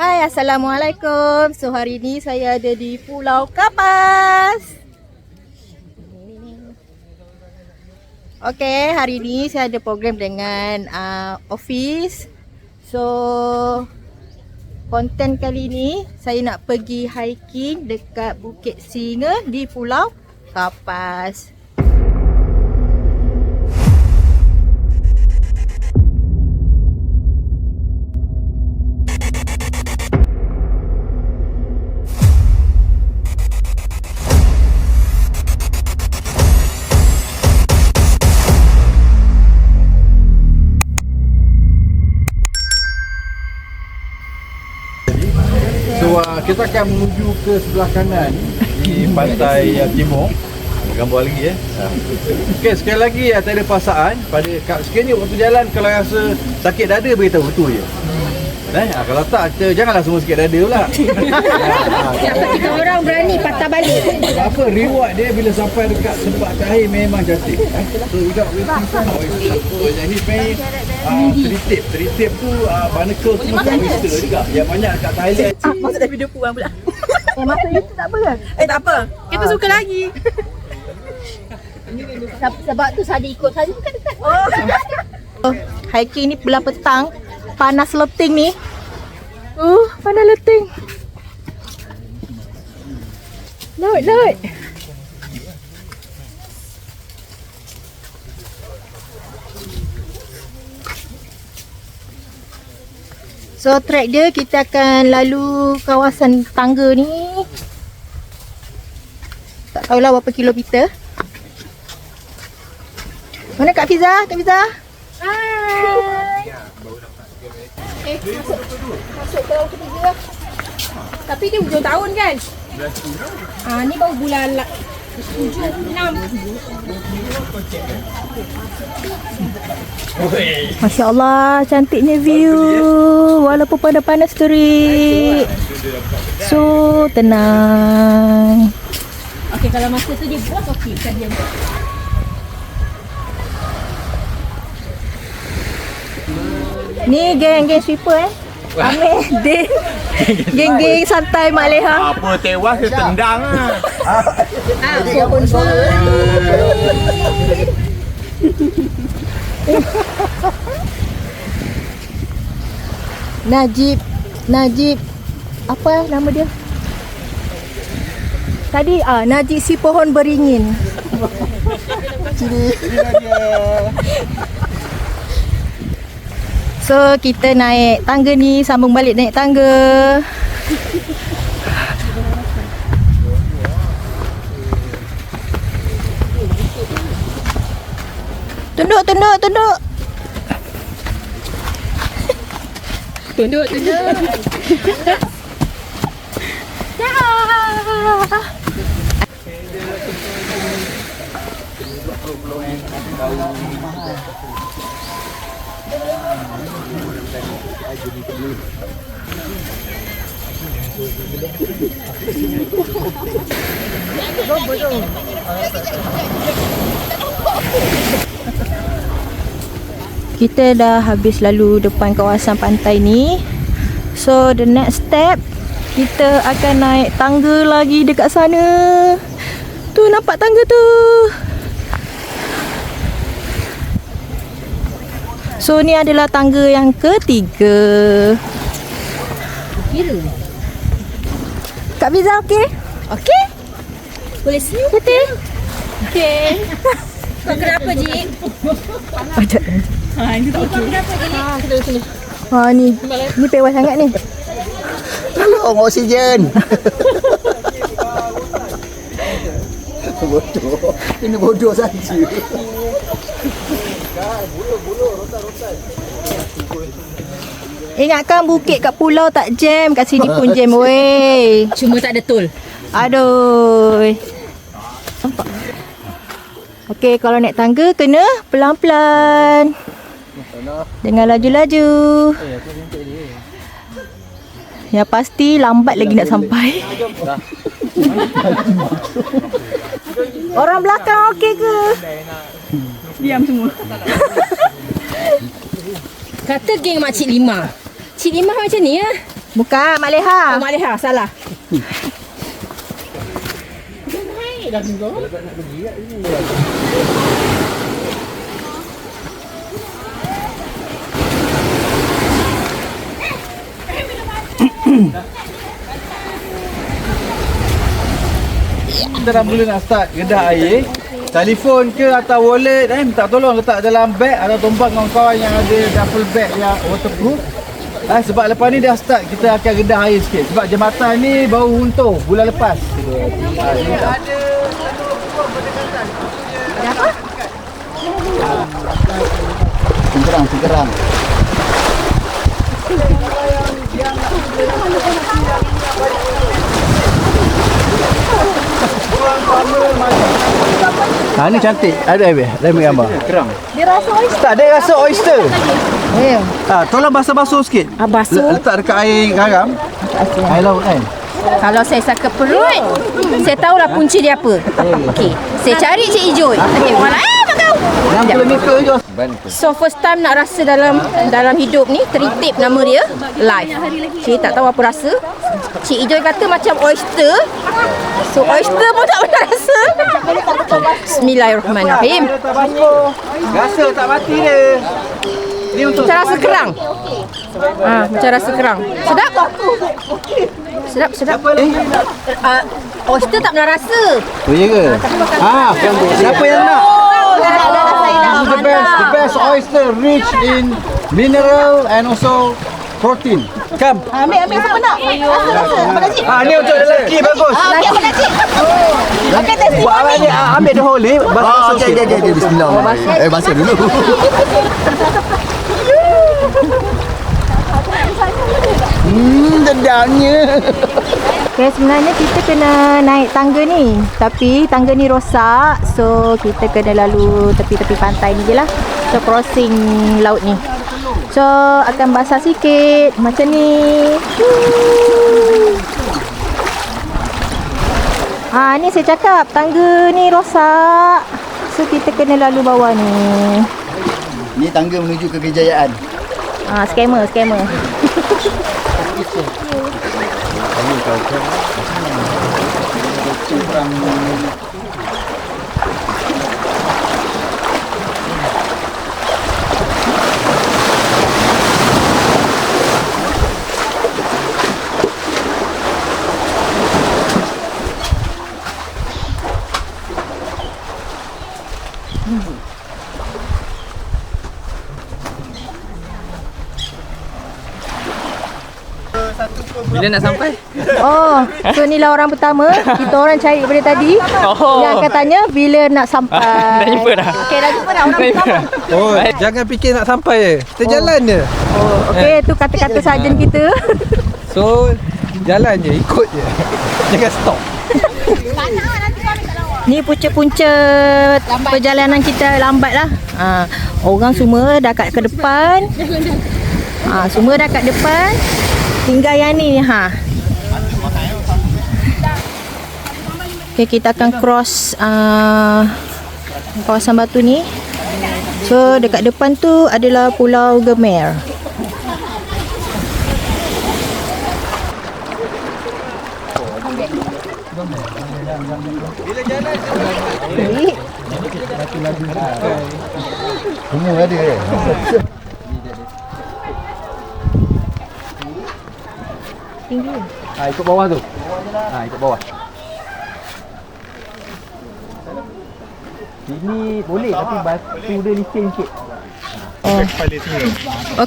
Hai, Assalamualaikum. So hari ni saya ada di Pulau Kapas. Okey, hari ni saya ada program dengan office. So konten kali ni saya nak pergi hiking dekat Bukit Singa di Pulau Kapas. Kita akan menuju ke sebelah kanan di pantai timur. Gambar lagi Okey, sekali lagi tak ada paksaan. Sekali ni waktu jalan kalau rasa sakit dada beritahu betul je. Kalau tak janganlah semua sakit dada pula. Kita orang berani patah balik. Apa reward dia bila sampai dekat tempat terakhir memang cantik. So without wasting time, jadi pay tritip tu barnacle tu macam oyster juga. Yang banyak kat Thailand. Masuk dalam video puan pula. Masuk YouTube tak apa ke? Tak apa. Kita suka lagi. Sebab tu saya ikut saja bukan dekat. Hiking ni belah petang. Panas leting ni. Panas leting. Laut. So track dia kita akan lalu kawasan tangga ni. Tak tahulah berapa kilometer. Mana Kak Fiza? Hai. Masuk tahun ketiga. Tapi dia hujung tahun kan? Ni baru bulan 7, 6. Masya Allah, cantiknya view. Walaupun panas terik. So, tenang. Okey, kalau masa tu dia buat okey, bukan dia buat. Ni geng-geng sweeper Amir, Din. Geng-geng santai Mak Leha. Apa tewas dia tendang Pun Najib apa nama dia? Tadi Najib si pohon beringin. So kita naik tangga ni, sambung balik naik tangga. Tunduk. Kita dah habis lalu depan kawasan pantai ni. So the next step, kita akan naik tangga lagi dekat sana. Tu nampak tangga tu. So ni adalah tangga yang ketiga. kira. Kak Fiza okey? Okey? Boleh senyum? Betul? Okey. Kau kenapa, Jik? Ajak. Ini tak okey. Kenapa, Jik? Ni pewah sangat ni. Tolong oksigen. Bodoh. Ini bodoh saja. Ingatkan bukit kat pulau tak jam, kat sini pun jam weh. Cuma tak ada tol. Aduh. Nampak? Okey, kalau naik tangga kena pelan-pelan. Jangan laju-laju. Yang pasti lambat lagi nak sampai. Orang belakang okey ke? Diam semua. Kata geng Makcik Lima. Cik Lima macam ni ya? Bukan, Mak Leha. Mak Leha, salah. Kita dah mula nak start gedah air. Telefon ke atau wallet minta tolong letak dalam beg atau tumpang kawan-kawan yang ada duffel bag yang waterproof. Sebab lepas ni dah start kita akan gedah air sikit. Sebab jambatan ni baru runtuh bulan lepas. Segerang. Ni cantik. Ada ambil gambar. Kerang. Dia rasa oyster. Tak, dia rasa oyster. Tolong basuh-basuh sikit. Basuh. Letak dekat air garam. Air laut kan. Kalau saya sakit perut, saya tahulah punca dia apa. Okey. Saya cari Cik Ijoy. Okey, mana kau? Yang kilometer je. So first time nak rasa dalam hidup ni, Tritip nama dia, live. Cik tak tahu apa rasa. Cik Ijoy kata macam oyster. So oyster pun tak pernah rasa. Bismillahirrahmanirrahim. Rasa tak mati dia. Ni untuk Macam rasa kerang. Macam rasa kerang. Sedap? Sedap. Oyster tak pernah rasa. Oh, ya ke? Siapa yang nak? This is the best oyster, rich in mineral and also protein. Come. Ambil siapa nak? Ni untuk lelaki bagus. Lagi apa nak, Cik? Okey, test. Buat awal ni ambil the whole ni. Basuh sikit. Okay. Bismillah. Basuh dulu. Dedapnya. Okay, sebenarnya kita kena naik tangga ni. Tapi tangga ni rosak. So, kita kena lalu tepi-tepi pantai ni je lah. So, crossing laut ni. So, akan basah sikit. Macam ni. Ni saya cakap. Tangga ni rosak. So, kita kena lalu bawah ni. Ni tangga menuju ke kejayaan. Scammer. Bila nak sampai? So inilah orang pertama. Kita orang cari daripada tadi. Yang akan tanya bila nak sampai. Dah jumpa dah. Okey, dah jumpa dah orang pertama. Jangan fikir nak sampai je. Kita jalan je. Okey, tu kata-kata sarjan kita. So, jalan je, ikut je. Jangan stop. Ni punca-punca perjalanan kita lambat lah. Orang semua dah kat ke depan. Semua dah kat depan. Tinggal yang ni. Okay, kita akan cross kawasan batu ni. So dekat depan tu adalah Pulau Gemer. Semua ada ke? Tinggi. Ikut bawah tu. Ikut bawah. Sini boleh tapi batu dia licin sikit.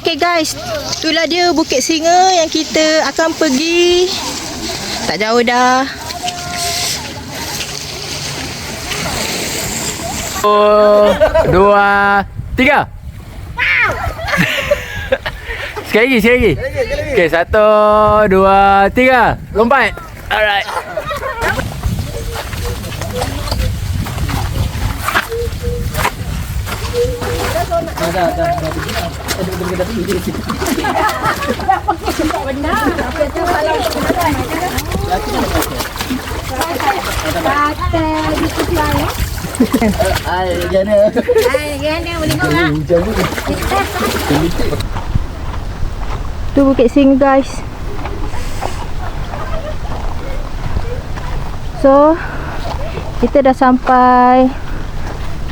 Okay guys, itulah dia Bukit Singa yang kita akan pergi. Tak jauh dah. Dua, tiga. Sekali lagi. Okay, 1, 2, 3. Lompat. Alright. Tu Bukit Singa guys. So kita dah sampai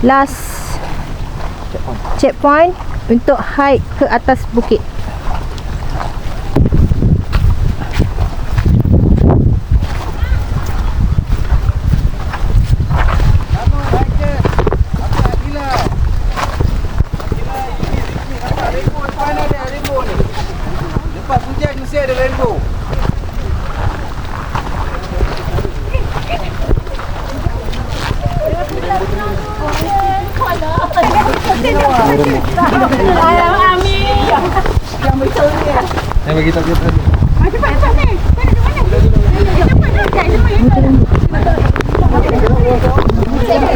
last checkpoint untuk hike ke atas bukit. Lepas hujan mesti ada rainbow. Yang bagi tahu kita.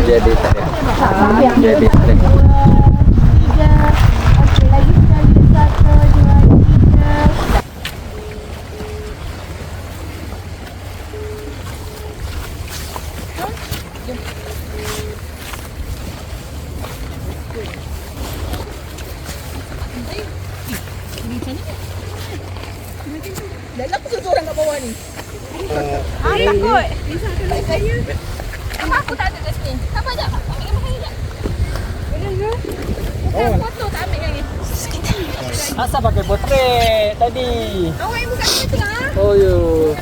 Jadi tak. Jadi tak. Takut. Apa aku tak ada kat sini? Sabar jap. Ambil gambar saya jap. Boleh ke? Bukan foto tak ambil lagi. Asal pakai potret tadi? Awak yang buka kita tengah. Oh yo.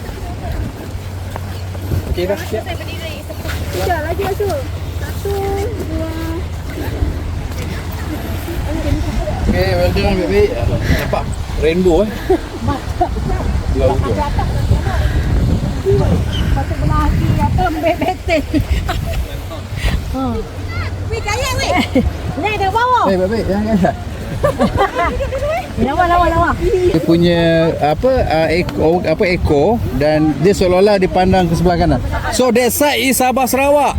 Okey dah siap. Saya berdiri. Sekejap lagi masuk. 1, 2. Okey, well done baik-baik. Nampak rainbow Laut tu. Patut belah hati apa bebek-bebek. Weh, gaya weh. Ni ada bawah. Baik-baik jangan. Lawa. Dia punya ekor dan dia seolah-olah dipandang ke sebelah kanan. So that side is Sabah Sarawak.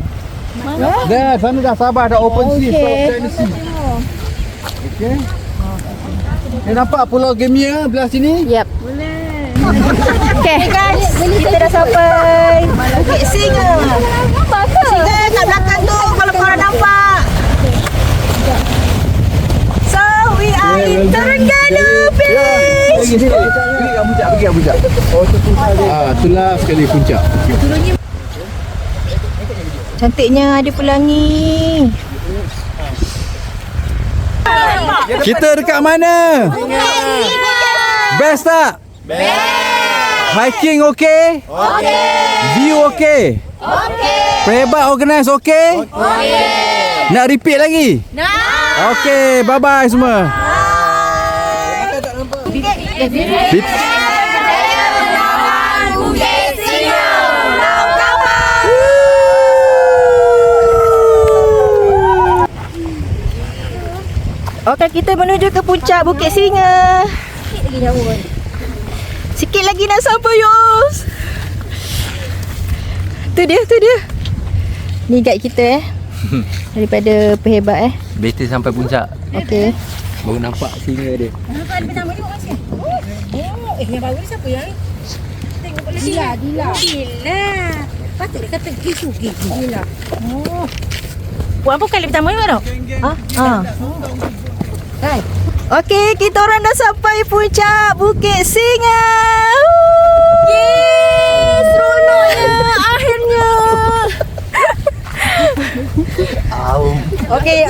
Mana? Dah sana dah Sabah dah open sea. Okey. Ni nampak Pulau Gemia belah sini? Yep. Okay guys, kita dah sampai Bukit Singa. Singa kat belakang tu kalau korang nampak. So we are in Terengganu Beach. Pergi kat puncak. Oh tu puncak dia. Itulah sekali puncak. Cantiknya ada pelangi. Kita dekat mana? Best tak? Best. Hiking okey? Okey. View okey? Okey. Prebat organize okey? Okey. Nak repeat lagi? Nak. Okey, bye-bye semua. Bye. Okey, kita menuju ke puncak Bukit Singa. Sikit lagi nak sampai, Yos. Tu dia. Ni guide kita daripada Perhebat Better sampai puncak. Okey. Baru nampak singa dia. Yang baru ni siapa yang ni? Tengok boleh Dila. Patut dia kata gigi. Dila. Oh. Buat apa kali pertama ni tau? Kan? Okey, kita orang dah sampai puncak Bukit Singa. Yeay, seronoknya akhirnya. Okey,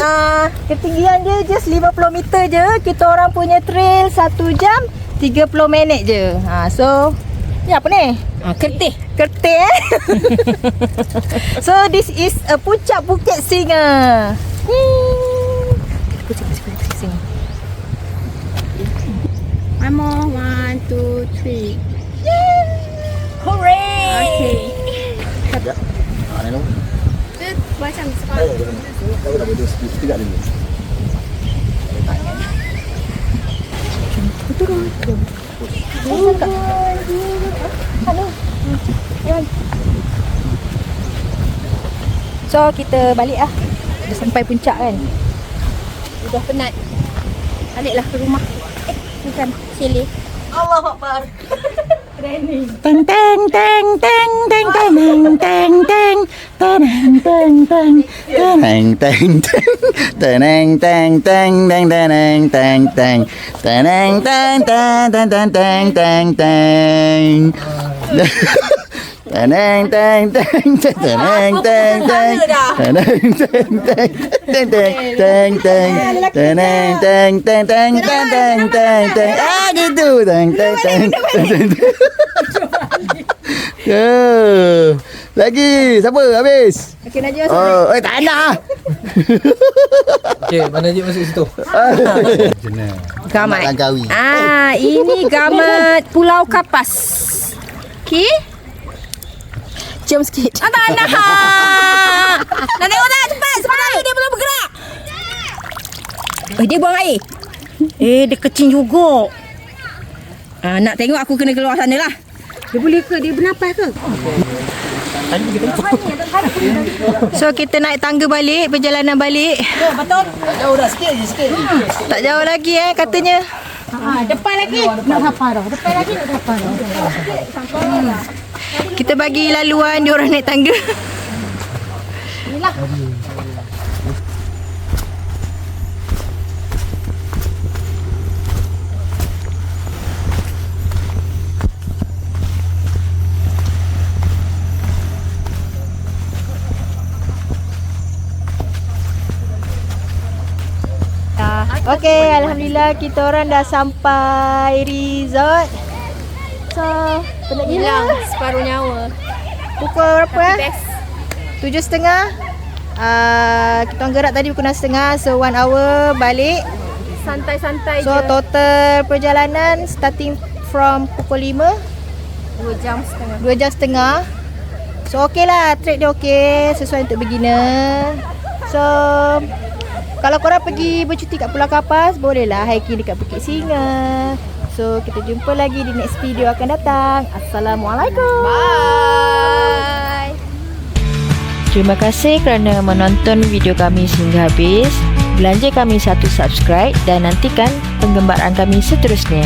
ketinggian dia just 50 meter je. Kita orang punya trail 1 jam 30 minit je. So ni apa ni? Kertih. Kertih So this is a puncak Bukit Singa. Pusing. One more. 1, 2, 3. Hooray! Okay. Ni lu. Dia macam sekarang. Dah video sekejap dulu. So kita balik lah. Dah sampai puncak kan. Dah penat. Baliklah ke rumah. Bukan sili. Allahuakbar. Training. Teng teng teng teng teng teng teng teng teng teng teng. Teng teng teng teneng teng teng teng teneng teng teng teneng teng teng teng teng teng teng teng Teneng teng teng teneng teng teng teneng teng teng teng teng teng teneng teng teng teng teng teng teng ah gitu teng teng teng teng. Lagi siapa habis? Okey, Najib masuk. Oh, tak nak. Okey, mana je masuk situ? Gamat. Langkawi. Ini gamat Pulau Kapas. Okey. Jom sikit. Tak nak. Nak tengok tak? Cepat. Sebab air dia belum bergerak. Dia buang air. Dia kecil juga. Nak tengok aku kena keluar sana lah. Dia boleh ke? Dia bernafas ke? So kita naik tangga balik, perjalanan balik. Betul. Jauh dah sikit je sikit. Tak jauh lagi katanya. Depan lagi. Nak sampai dah. Depan lagi nak sampai dah. Kita bagi laluan dia orang naik tangga. Okey, alhamdulillah kita orang dah sampai resort. So, penat gila. Separuh nyawa. Pukul berapa? 7.30. Kita orang gerak tadi pukul 6.30. So 1 hour balik. Santai-santai So total perjalanan starting from pukul 5, 2 jam setengah. 2 jam setengah. So okey lah, trek dia okey, sesuai untuk beginner. So kalau korang pergi bercuti kat Pulau Kapas, bolehlah hiking dekat Bukit Singa. So kita jumpa lagi di next video akan datang. Assalamualaikum. Bye. Terima kasih kerana menonton video kami sehingga habis. Belanja kami satu subscribe dan nantikan penggembaran kami seterusnya.